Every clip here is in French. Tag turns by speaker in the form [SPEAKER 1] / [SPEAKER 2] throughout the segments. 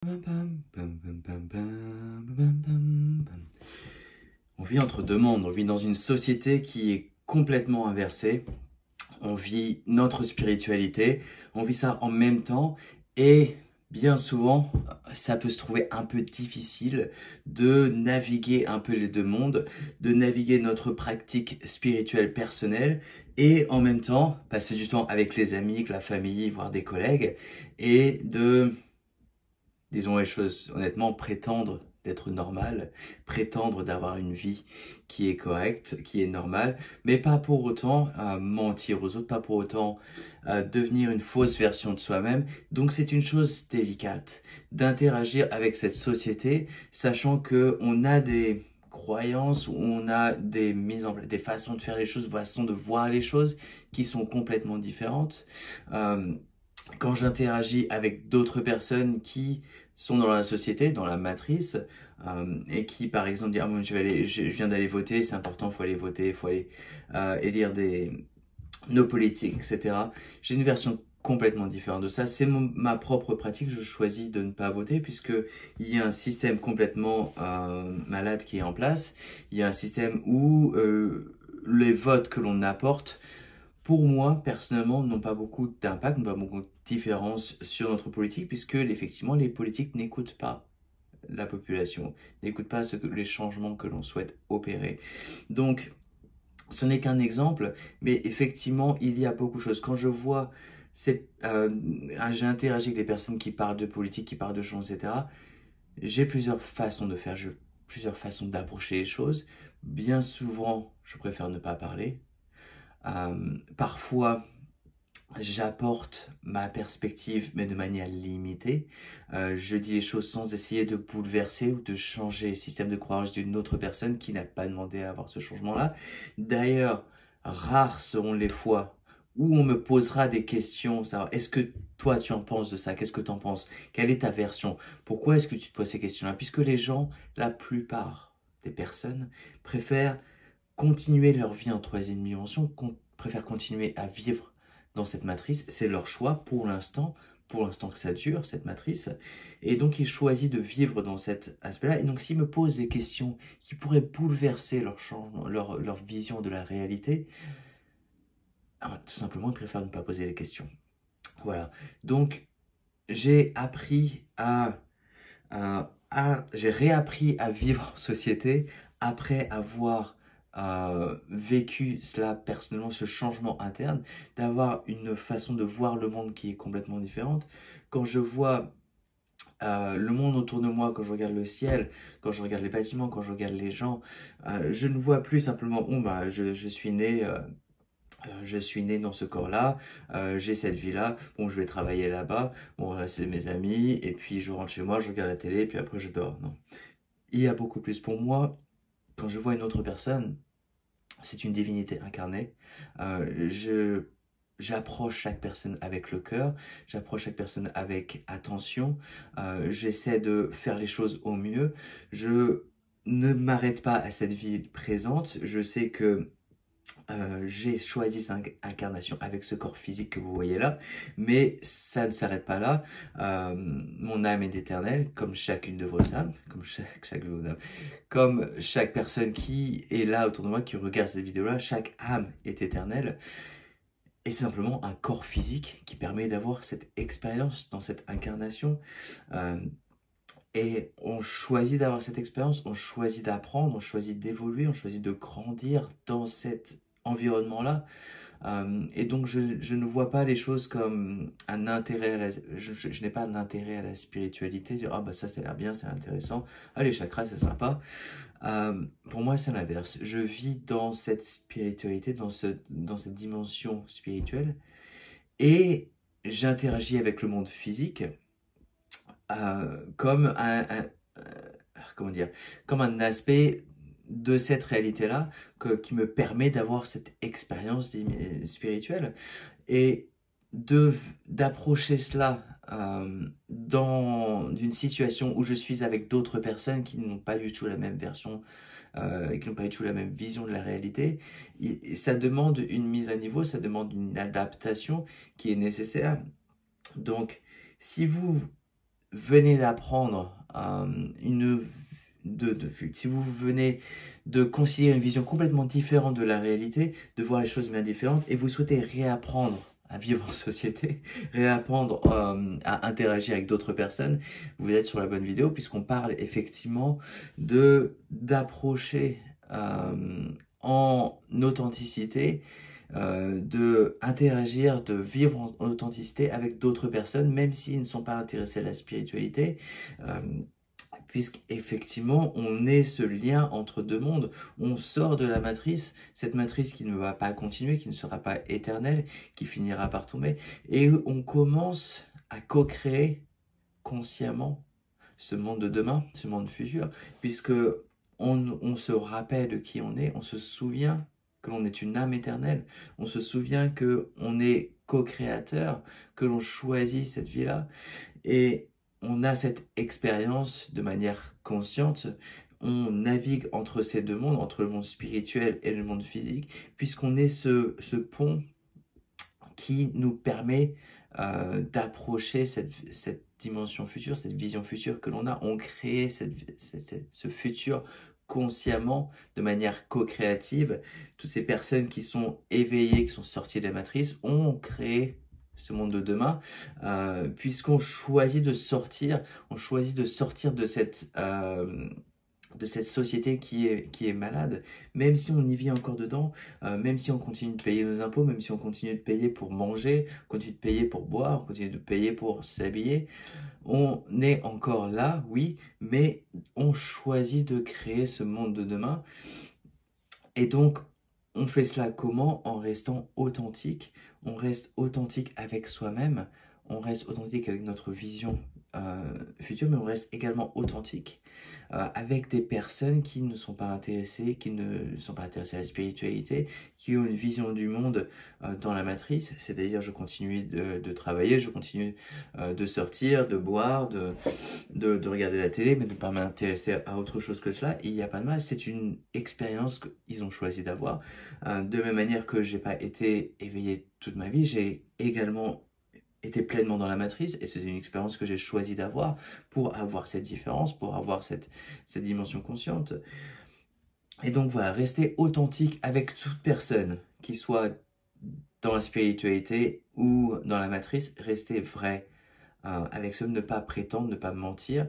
[SPEAKER 1] On vit entre deux mondes, on vit dans une société qui est complètement inversée, on vit notre spiritualité, on vit ça en même temps et bien souvent ça peut se trouver un peu difficile de naviguer un peu les deux mondes, de naviguer notre pratique spirituelle personnelle et en même temps passer du temps avec les amis, la famille, voire des collègues et de, disons les choses honnêtement, prétendre d'être normal, prétendre d'avoir une vie qui est correcte, qui est normale, mais pas pour autant mentir aux autres, pas pour autant devenir une fausse version de soi-même. Donc c'est une chose délicate d'interagir avec cette société, sachant que on a des croyances, où on a des mises en place, des façons de faire les choses, façons de voir les choses qui sont complètement différentes. Quand j'interagis avec d'autres personnes qui sont dans la société, dans la matrice, et qui par exemple disent ah, bon, je viens d'aller voter, c'est important, il faut aller voter, il faut aller élire nos politiques, etc. J'ai une version complètement différente de ça. C'est ma propre pratique, je choisis de ne pas voter puisque il y a un système complètement malade qui est en place. Il y a un système où les votes que l'on apporte pour moi, personnellement, n'ont pas beaucoup d'impact, n'ont pas beaucoup de différence sur notre politique, puisque effectivement, les politiques n'écoutent pas la population, n'écoutent pas les changements que l'on souhaite opérer. Donc, ce n'est qu'un exemple, mais effectivement, il y a beaucoup de choses. Quand je vois, j'ai interagi avec des personnes qui parlent de politique, qui parlent de choses, etc., j'ai plusieurs façons de faire, plusieurs façons d'approcher les choses. Bien souvent, je préfère ne pas parler. Parfois, j'apporte ma perspective, mais de manière limitée. Je dis les choses sans essayer de bouleverser ou de changer le système de croyance d'une autre personne qui n'a pas demandé à avoir ce changement-là. D'ailleurs, rares seront les fois où on me posera des questions, savoir est-ce que toi tu en penses de ça, qu'est-ce que tu en penses, quelle est ta version, pourquoi est-ce que tu te poses ces questions-là, puisque les gens, la plupart des personnes, préfèrent continuer leur vie en troisième dimension, préfèrent continuer à vivre dans cette matrice. C'est leur choix pour l'instant que ça dure, cette matrice. Et donc, ils choisissent de vivre dans cet aspect-là. Et donc, s'ils me posent des questions qui pourraient bouleverser leur changement, leur vision de la réalité, tout simplement, ils préfèrent ne pas poser les questions. Voilà. Donc, j'ai appris j'ai réappris à vivre en société après avoir vécu cela personnellement, ce changement interne, d'avoir une façon de voir le monde qui est complètement différente. Quand je vois le monde autour de moi, quand je regarde le ciel, quand je regarde les bâtiments, quand je regarde les gens, je ne vois plus simplement, bon, bah, je suis né... je suis né dans ce corps-là, j'ai cette vie-là, bon je vais travailler là-bas, bon là c'est mes amis, et puis je rentre chez moi, je regarde la télé, et puis après je dors. Non. Il y a beaucoup plus. Pour moi, quand je vois une autre personne, c'est une divinité incarnée. J'approche chaque personne avec le cœur, j'approche chaque personne avec attention, j'essaie de faire les choses au mieux, je ne m'arrête pas à cette vie présente, je sais que j'ai choisi cette incarnation avec ce corps physique que vous voyez là, mais ça ne s'arrête pas là. Mon âme est éternelle, comme chacune de vos âmes, comme chaque personne qui est là autour de moi, qui regarde cette vidéo-là, chaque âme est éternelle. Et c'est simplement un corps physique qui permet d'avoir cette expérience dans cette incarnation. Et on choisit d'avoir cette expérience, on choisit d'apprendre, on choisit d'évoluer, on choisit de grandir dans cet environnement-là. Et donc, je ne vois pas les choses comme un intérêt à je n'ai pas un intérêt à la spiritualité. Dire, ah bah ça, ça a l'air bien, c'est intéressant. Ah, les chakras, c'est sympa. Pour moi, c'est l'inverse. Je vis dans cette spiritualité, dans cette dimension spirituelle. Et j'interagis avec le monde physique comme comment dire, comme un aspect de cette réalité-là qui me permet d'avoir cette expérience spirituelle et d'approcher cela dans une situation où je suis avec d'autres personnes qui n'ont pas du tout la même version et qui n'ont pas du tout la même vision de la réalité. Et ça demande une mise à niveau, ça demande une adaptation qui est nécessaire. Donc, si vous venez d'apprendre si vous venez de considérer une vision complètement différente de la réalité, de voir les choses bien différentes, et vous souhaitez réapprendre à vivre en société, réapprendre à interagir avec d'autres personnes, vous êtes sur la bonne vidéo, puisqu'on parle effectivement d'approcher en authenticité, de interagir, de vivre en authenticité avec d'autres personnes, même s'ils ne sont pas intéressés à la spiritualité, puisqu'effectivement, on est ce lien entre deux mondes. On sort de la matrice, cette matrice qui ne va pas continuer, qui ne sera pas éternelle, qui finira par tomber, et on commence à co-créer consciemment ce monde de demain, ce monde futur, puisque on se rappelle de qui on est, on se souvient que l'on est une âme éternelle, on se souvient que on est co-créateur, que l'on choisit cette vie-là, et on a cette expérience de manière consciente. On navigue entre ces deux mondes, entre le monde spirituel et le monde physique, puisqu'on est ce pont qui nous permet d'approcher cette dimension future, cette vision future que l'on a. On crée ce futur consciemment, de manière co-créative. Toutes ces personnes qui sont éveillées, qui sont sorties de la matrice, ont créé ce monde de demain, puisqu'on choisit de sortir, de cette société qui est malade, même si on y vit encore dedans, même si on continue de payer nos impôts, même si on continue de payer pour manger, continue de payer pour boire, continue de payer pour s'habiller, on est encore là, oui, mais on choisit de créer ce monde de demain. Et donc, on fait cela comment? En restant authentique. On reste authentique avec soi-même, on reste authentique avec notre vision future, mais on reste également authentique avec des personnes qui ne sont pas intéressées, à la spiritualité, qui ont une vision du monde dans la matrice, c'est-à-dire je continue de travailler, je continue de sortir, de boire, de regarder la télé, mais de ne pas m'intéresser à autre chose que cela. Et il n'y a pas de mal, c'est une expérience qu'ils ont choisi d'avoir. De la même manière que j'ai pas été éveillé toute ma vie, j'ai également été pleinement dans la matrice, et c'est une expérience que j'ai choisi d'avoir pour avoir cette différence, pour avoir cette dimension consciente. Et donc voilà, rester authentique avec toute personne, qui soit dans la spiritualité ou dans la matrice, rester vrai avec soi, ne pas prétendre, ne pas mentir.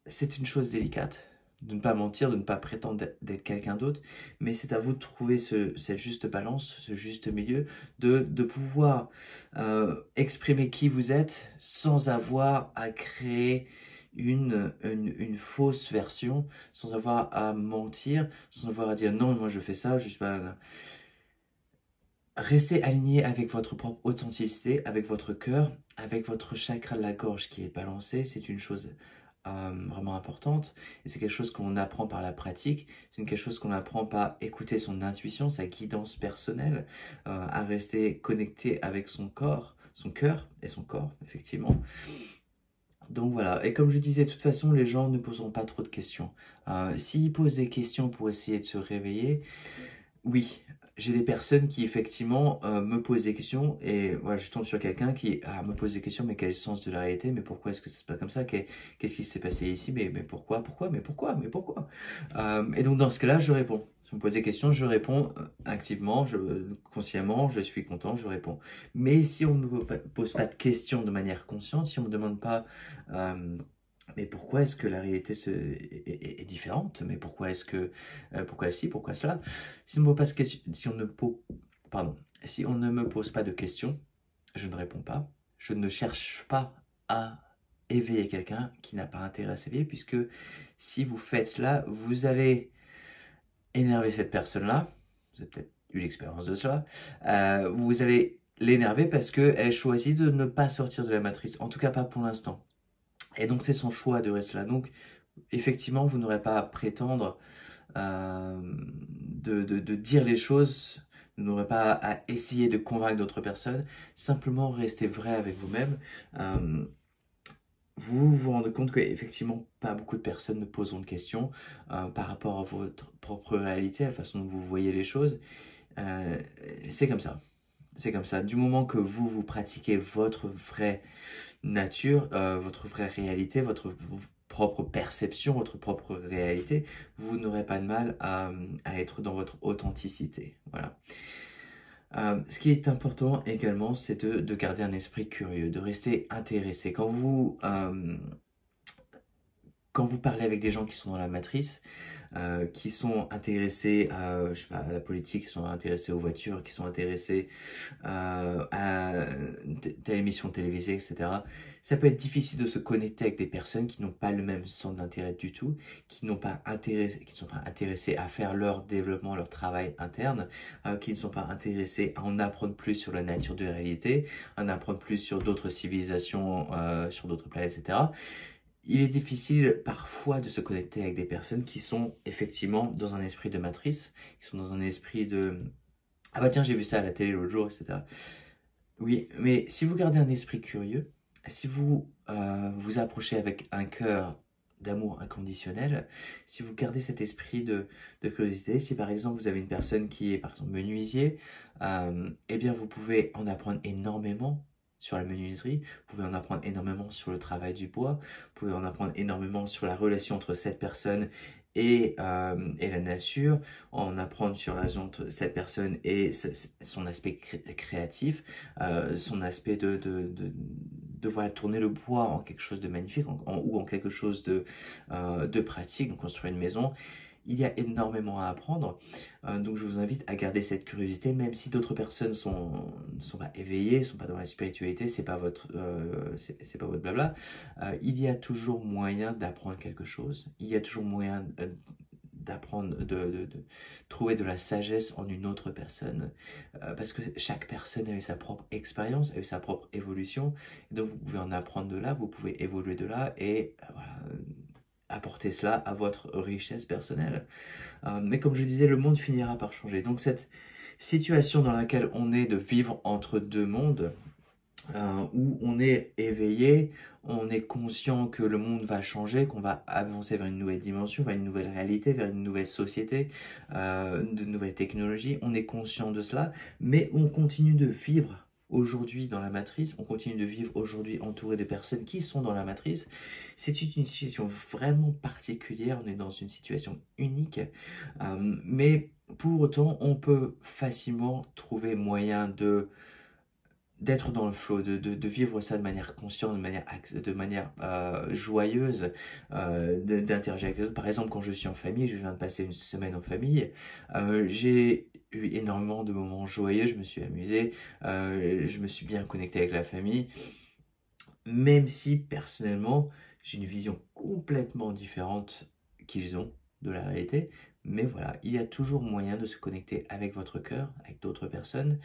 [SPEAKER 1] C'est une chose délicate, de ne pas mentir, de ne pas prétendre d'être quelqu'un d'autre, mais c'est à vous de trouver cette juste balance, ce juste milieu, de pouvoir exprimer qui vous êtes sans avoir à créer une fausse version, sans avoir à mentir, sans avoir à dire non, moi je fais ça, je suis pas... Restez aligné avec votre propre authenticité, avec votre cœur, avec votre chakra de la gorge qui est balancé, c'est une chose vraiment importante, et c'est quelque chose qu'on apprend par la pratique, c'est quelque chose qu'on apprend par écouter son intuition, sa guidance personnelle, à rester connecté avec son corps, son cœur et son corps, effectivement. Donc voilà, et comme je disais, de toute façon, les gens ne poseront pas trop de questions. S'ils posent des questions pour essayer de se réveiller, oui, j'ai des personnes qui effectivement me posent des questions, et voilà, je tombe sur quelqu'un qui me pose des questions, mais quel est le sens de la réalité? Mais pourquoi est-ce que c'est pas comme ça? Qu'est-ce qui s'est passé ici? Mais pourquoi? Mais pourquoi? Et donc dans ce cas-là, je réponds. Si on me pose des questions, je réponds activement, consciemment, je suis content, je réponds. Mais si on ne me pose pas de questions de manière consciente, si on ne me demande pas mais pourquoi est-ce que la réalité est différente? Mais pourquoi est-ce que... pourquoi ci, pourquoi cela? Si on ne me pose pas de questions, je ne réponds pas. Je ne cherche pas à éveiller quelqu'un qui n'a pas intérêt à s'éveiller, puisque si vous faites cela, vous allez énerver cette personne-là. Vous avez peut-être eu l'expérience de cela. Vous allez l'énerver parce qu'elle choisit de ne pas sortir de la matrice. En tout cas, pas pour l'instant. Et donc, c'est son choix de rester là. Donc, effectivement, vous n'aurez pas à prétendre de dire les choses. Vous n'aurez pas à essayer de convaincre d'autres personnes. Simplement, restez vrai avec vous-même. Vous vous rendez compte qu'effectivement, pas beaucoup de personnes ne poseront de questions par rapport à votre propre réalité, à la façon dont vous voyez les choses. C'est comme ça. C'est comme ça. Du moment que vous pratiquez votre vraie nature, votre vraie réalité, votre propre perception, votre propre réalité, vous n'aurez pas de mal à être dans votre authenticité. Voilà. Ce qui est important également, c'est de garder un esprit curieux, de rester intéressé. Quand vous parlez avec des gens qui sont dans la matrice, qui sont intéressés je sais pas, à la politique, qui sont intéressés aux voitures, qui sont intéressés à telle émission télévisée, etc. Ça peut être difficile de se connecter avec des personnes qui n'ont pas le même centre d'intérêt du tout, qui ne sont pas intéressés à faire leur développement, leur travail interne, qui ne sont pas intéressés à en apprendre plus sur la nature de la réalité, à en apprendre plus sur d'autres civilisations, sur d'autres planètes, etc. Il est difficile parfois de se connecter avec des personnes qui sont effectivement dans un esprit de matrice, qui sont dans un esprit de « Ah bah tiens, j'ai vu ça à la télé l'autre jour, etc. » Oui, mais si vous gardez un esprit curieux, si vous vous approchez avec un cœur d'amour inconditionnel, si vous gardez cet esprit de curiosité, si par exemple vous avez une personne qui est par exemple menuisier, eh bien vous pouvez en apprendre énormément sur la menuiserie, vous pouvez en apprendre énormément sur le travail du bois, vous pouvez en apprendre énormément sur la relation entre cette personne et la nature, en apprendre sur la relation entre cette personne et son aspect créatif, son aspect de voilà, tourner le bois en quelque chose de magnifique ou en quelque chose de pratique, donc construire une maison. Il y a énormément à apprendre, donc je vous invite à garder cette curiosité, même si d'autres personnes ne sont pas éveillées, sont pas dans la spiritualité, c'est pas votre blabla. Il y a toujours moyen d'apprendre quelque chose, il y a toujours moyen d'apprendre, de trouver de la sagesse en une autre personne, parce que chaque personne a eu sa propre expérience, a eu sa propre évolution, et donc vous pouvez en apprendre de là, vous pouvez évoluer de là, et voilà, apporter cela à votre richesse personnelle. Mais comme je disais, le monde finira par changer. Donc cette situation dans laquelle on est de vivre entre deux mondes, où on est éveillé, on est conscient que le monde va changer, qu'on va avancer vers une nouvelle dimension, vers une nouvelle réalité, vers une nouvelle société, de nouvelles technologies, on est conscient de cela, mais on continue de vivre aujourd'hui dans la matrice, on continue de vivre aujourd'hui entouré de personnes qui sont dans la matrice. C'est une situation vraiment particulière, on est dans une situation unique, mais pour autant on peut facilement trouver moyen d'être dans le flow, de vivre ça de manière consciente, de manière joyeuse, d'interagir avec les autres. Par exemple, quand je suis en famille, je viens de passer une semaine en famille, j'ai eu énormément de moments joyeux, je me suis amusé, je me suis bien connecté avec la famille, même si personnellement, j'ai une vision complètement différente qu'ils ont de la réalité. Mais voilà, il y a toujours moyen de se connecter avec votre cœur, avec d'autres personnes,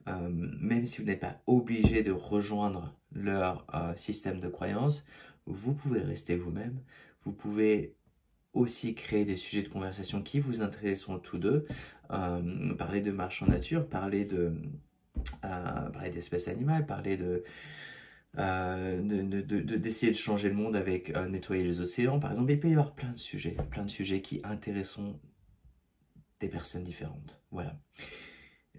[SPEAKER 1] même si vous n'êtes pas obligé de rejoindre leur système de croyance, vous pouvez rester vous-même, vous pouvez aussi créer des sujets de conversation qui vous intéresseront tous deux, parler de marche en nature, parler d'espèces animales, parler d'essayer de changer le monde avec nettoyer les océans, par exemple. Il peut y avoir plein de sujets qui intéresseront des personnes différentes. Voilà.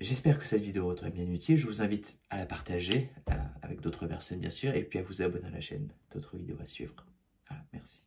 [SPEAKER 1] J'espère que cette vidéo t'aura bien utile. Je vous invite à la partager avec d'autres personnes, bien sûr, et puis à vous abonner à la chaîne. D'autres vidéos à suivre. Voilà, merci.